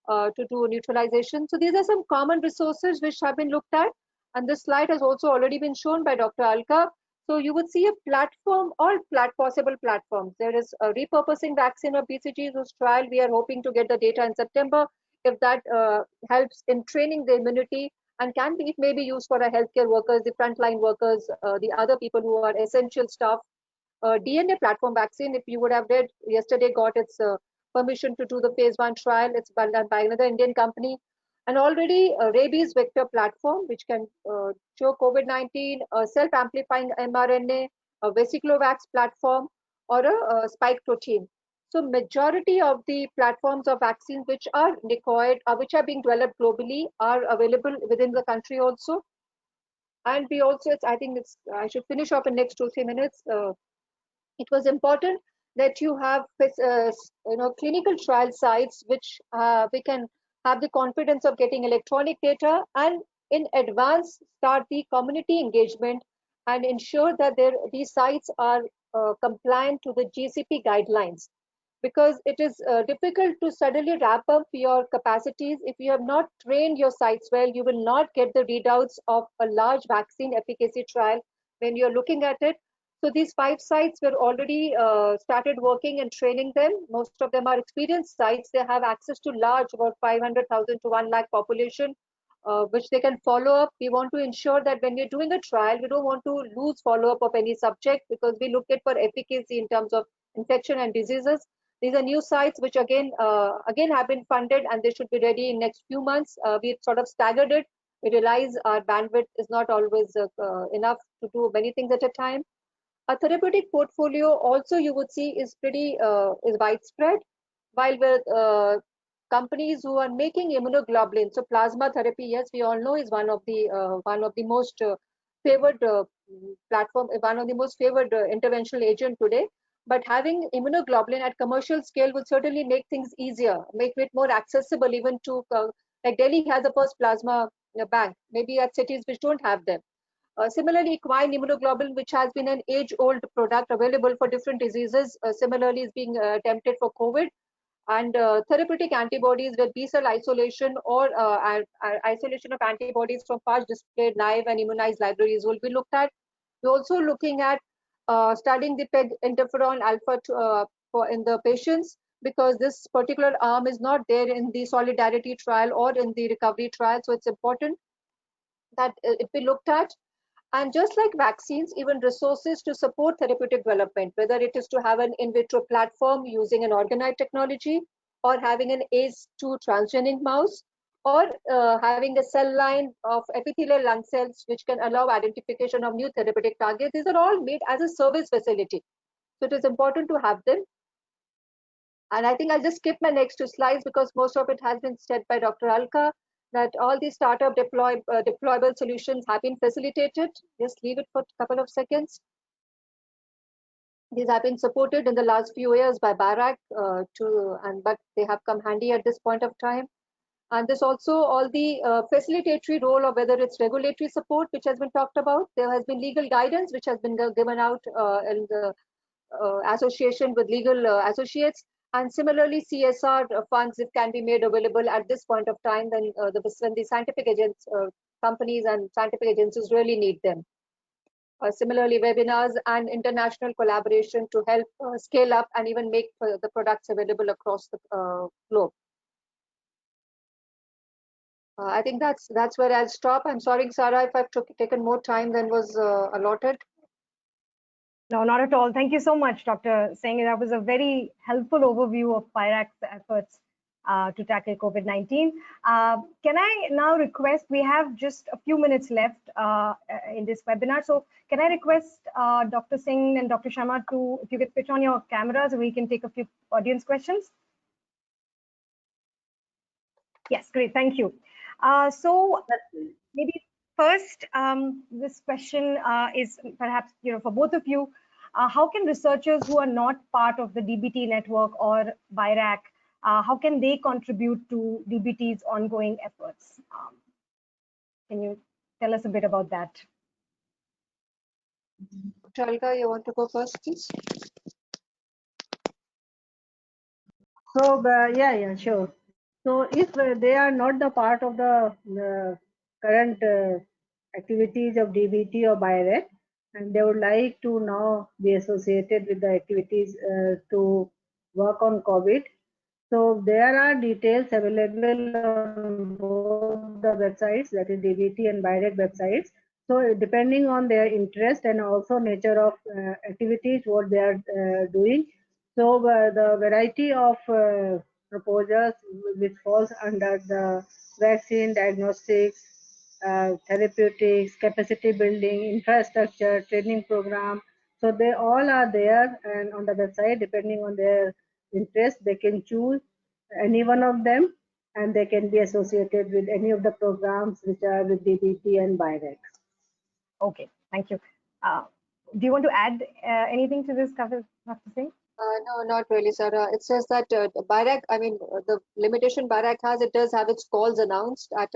to do neutralization. So these are some common resources which have been looked at. And this slide has also already been shown by Dr. Alka. So you would see a platform, all possible platforms. There is a repurposing vaccine of BCG, whose trial we are hoping to get the data in September. If that helps in training the immunity, and it may be used for our healthcare workers, the frontline workers, the other people who are essential staff. DNA platform vaccine, if you would have read yesterday, got its permission to do the phase 1 trial. It's done by another Indian company. And already a rabies vector platform, which can show COVID-19, a self-amplifying mRNA, a Vesiclovax platform, or a spike protein. So majority of the platforms of vaccines which are required, which are being developed globally, are available within the country also. And we also, I should finish off in next 2-3 minutes. It was important that you have clinical trial sites which we can have the confidence of getting electronic data, and in advance start the community engagement and ensure that these sites are compliant to the GCP guidelines, because it is difficult to suddenly wrap up your capacities. If you have not trained your sites well, you will not get the readouts of a large vaccine efficacy trial when you're looking at it. So these 5 sites were already started working and training them. Most of them are experienced sites. They have access to large, about 500,000 to 1 lakh population, which they can follow up. We want to ensure that when we're doing a trial, we don't want to lose follow-up of any subject, because we look at for efficacy in terms of infection and diseases. These are new sites which again have been funded, and they should be ready in next few months. We sort of staggered it. We realize our bandwidth is not always enough to do many things at a time. A therapeutic portfolio also, you would see, is pretty is widespread. While with companies who are making immunoglobulin, so plasma therapy, yes, we all know, is one of the most favored platform, one of the most favored interventional agent today. But having immunoglobulin at commercial scale would certainly make things easier, make it more accessible even to, like Delhi has the first plasma bank, maybe at cities which don't have them. Similarly, equine immunoglobulin, which has been an age-old product available for different diseases, similarly is being attempted for COVID. And therapeutic antibodies with B-cell isolation or isolation of antibodies from past displayed naive and immunized libraries will be looked at. We're also looking at studying the PEG interferon alpha in the patients, because this particular arm is not there in the solidarity trial or in the recovery trial. So it's important that it be looked at. And just like vaccines, even resources to support therapeutic development, whether it is to have an in vitro platform using an organoid technology, or having an ACE2 transgenic mouse, or having a cell line of epithelial lung cells which can allow identification of new therapeutic targets. These are all made as a service facility. So it is important to have them. And I think I'll just skip my next 2 slides because most of it has been said by Dr. Alka, that all these startup deployable solutions have been facilitated. Just leave it for a couple of seconds. These have been supported in the last few years by BARAC, but they have come handy at this point of time. And there's also all the facilitatory role of whether it's regulatory support, which has been talked about. There has been legal guidance, which has been given out in the association with legal associates. And similarly, CSR funds, if can be made available at this point of time, then when the scientific agents, companies and scientific agencies really need them. Similarly, webinars and international collaboration to help scale up and even make the products available across the globe. I think that's where I'll stop. I'm sorry, Sarah, if I've taken more time than was allotted. No, not at all. Thank you so much, Dr. Singh. That was a very helpful overview of BIRAC's efforts to tackle COVID-19. Can I now request, we have just a few minutes left in this webinar. So can I request Dr. Singh and Dr. Sharma to, if you could switch on your cameras, we can take a few audience questions. Yes, great, thank you. So maybe first, this question is perhaps for both of you. How can researchers who are not part of the DBT network or BIRAC, how can they contribute to DBT's ongoing efforts? Can you tell us a bit about that? Chalka, you want to go first, please? So yeah, sure. So if they are not the part of the current activities of DBT or BIRAC, and they would like to now be associated with the activities to work on COVID. So there are details available on both the websites, that is DBT and BIRAC websites. So depending on their interest and also nature of activities, what they are doing. So the variety of proposals which falls under the vaccine, diagnostics, therapeutics, capacity building, infrastructure, training program. So they all are there, and on the website, depending on their interest, they can choose any one of them, and they can be associated with any of the programs which are with DBT and BIRAC. Okay, thank you. Do you want to add anything to this, Dr. Singh? No, not really, Sarah. It says that BIRAC, the limitation BIRAC has, it does have its calls announced at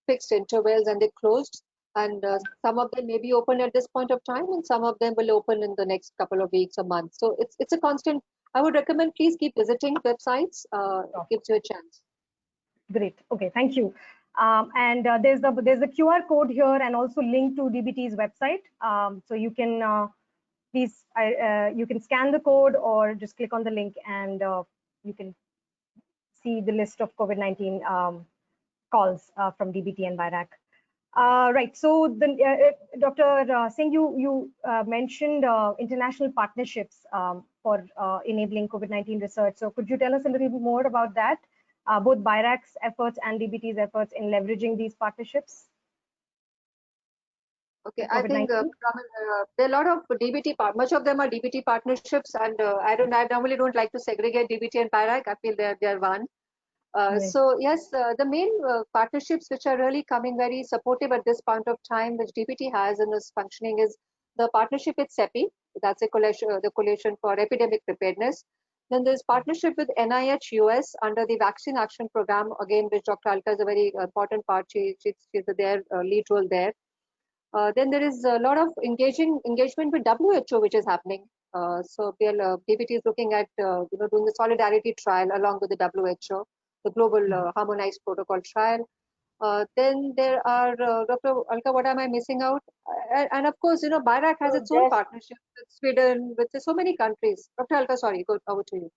fixed intervals, and they closed. And some of them may be open at this point of time, and some of them will open in the next couple of weeks or months. So it's a constant. I would recommend please keep visiting websites. It gives you a chance. Great. Okay, thank you. And there's a QR code here and also link to DBT's website. So you can please you can scan the code or just click on the link, and you can see the list of COVID-19 calls from DBT and BIRAC. Right. So, Dr. Singh, you mentioned international partnerships for enabling COVID-19 research. So, could you tell us a little bit more about that, both BIRAC's efforts and DBT's efforts in leveraging these partnerships? Okay, I think there are a lot of DBT, much of them are DBT partnerships, and I normally don't like to segregate DBT and BIRAC. I feel they're one. So yes, the main partnerships which are really coming very supportive at this point of time, which DBT has and is functioning, is the partnership with CEPI. That's a coalition for epidemic preparedness. Then there's partnership with NIH US under the Vaccine Action Program, again, which Dr. Alka is a very important part. She's their lead role there. Then there is a lot of engagement with WHO, which is happening. So DBT is looking at doing the solidarity trial along with the WHO, the global harmonized protocol trial. Then there are, Dr. Alka, what am I missing out? And of course, BIRAC has its own partnership with Sweden, with so many countries. Dr. Alka, sorry, go over to you.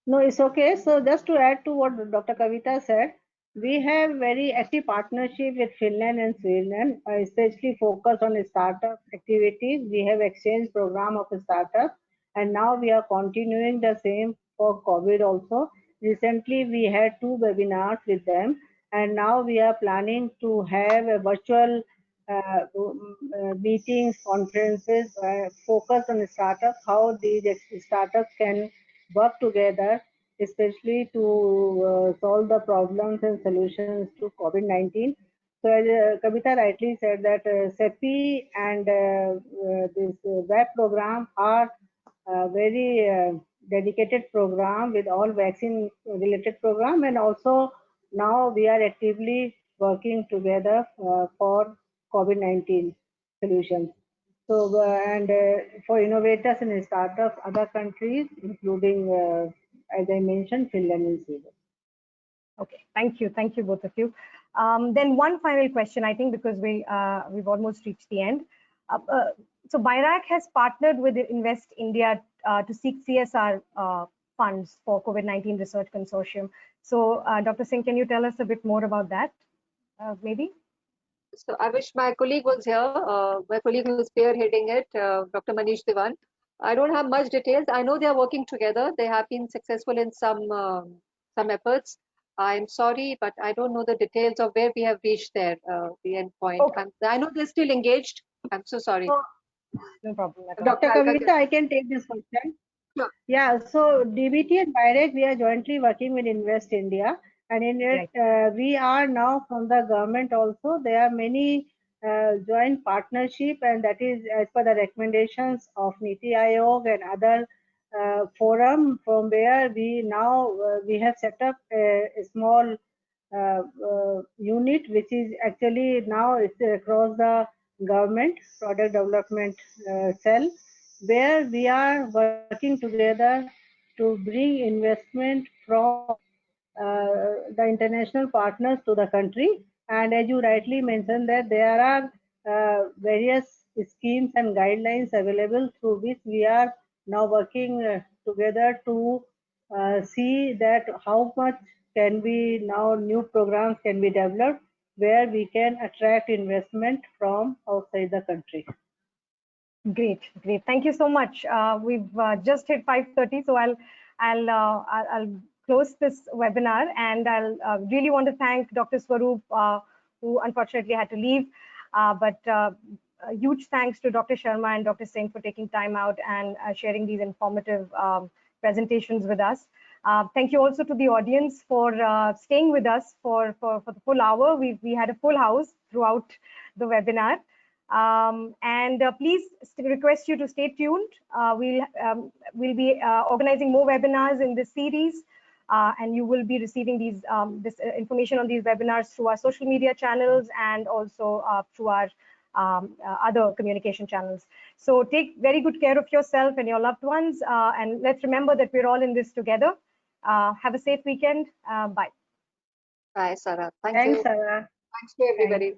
No, it's okay. So just to add to what Dr. Kavita said, we have very active partnership with Finland and Sweden, especially focused on startup activities. We have exchange program of a startup, and now we are continuing the same for COVID also. Recently, we had 2 webinars with them, and now we are planning to have a virtual meetings, conferences focused on startups, how these startups can work together, especially to solve the problems and solutions to COVID-19. So as Kavita rightly said that CEPI and this web program are very dedicated program with all vaccine related program, and also now we are actively working together for COVID-19 solutions. So and for innovators and startups, other countries, including, as I mentioned, Finland and Sweden. Okay, thank you both of you. Then one final question, I think, because we've almost reached the end. So BIRAC has partnered with Invest India to seek CSR funds for COVID-19 research consortium. So Dr. Singh, can you tell us a bit more about that, maybe? So I wish my colleague was here, my colleague who is spearheading it, Dr. Manish Diwan. I don't have much details. I know they are working together. They have been successful in some efforts. I'm sorry, but I don't know the details of where we have reached there, the end point. Okay. I know they're still engaged. I'm so sorry. No problem. Dr. Kavita, I can take this question. Sure. Yeah, so DBT and BIRAC, we are jointly working with Invest India. And in it, we are now from the government also. There are many joint partnership, and that is as per the recommendations of NITI Aayog and other forum, from where we now we have set up a small unit, which is actually now it's across the government product development cell, where we are working together to bring investment from the international partners to the country. And as you rightly mentioned, that there are various schemes and guidelines available through which we are now working together to see that how much can be now new programs can be developed where we can attract investment from outside the country. Great. Thank you so much. We've just hit 5:30, so I'll close this webinar, and I'll really want to thank Dr. Swaroop, who unfortunately had to leave, but a huge thanks to Dr. Sharma and Dr. Singh for taking time out and sharing these informative presentations with us. Thank you also to the audience for staying with us for the full hour. We had a full house throughout the webinar. And please request you to stay tuned. We'll be organizing more webinars in this series, and you will be receiving this information on these webinars through our social media channels and also through our other communication channels. So take very good care of yourself and your loved ones, and let's remember that we're all in this together. Have a safe weekend. Bye. Bye, Sarah. Thank Thanks, you. Sarah. Thanks to everybody.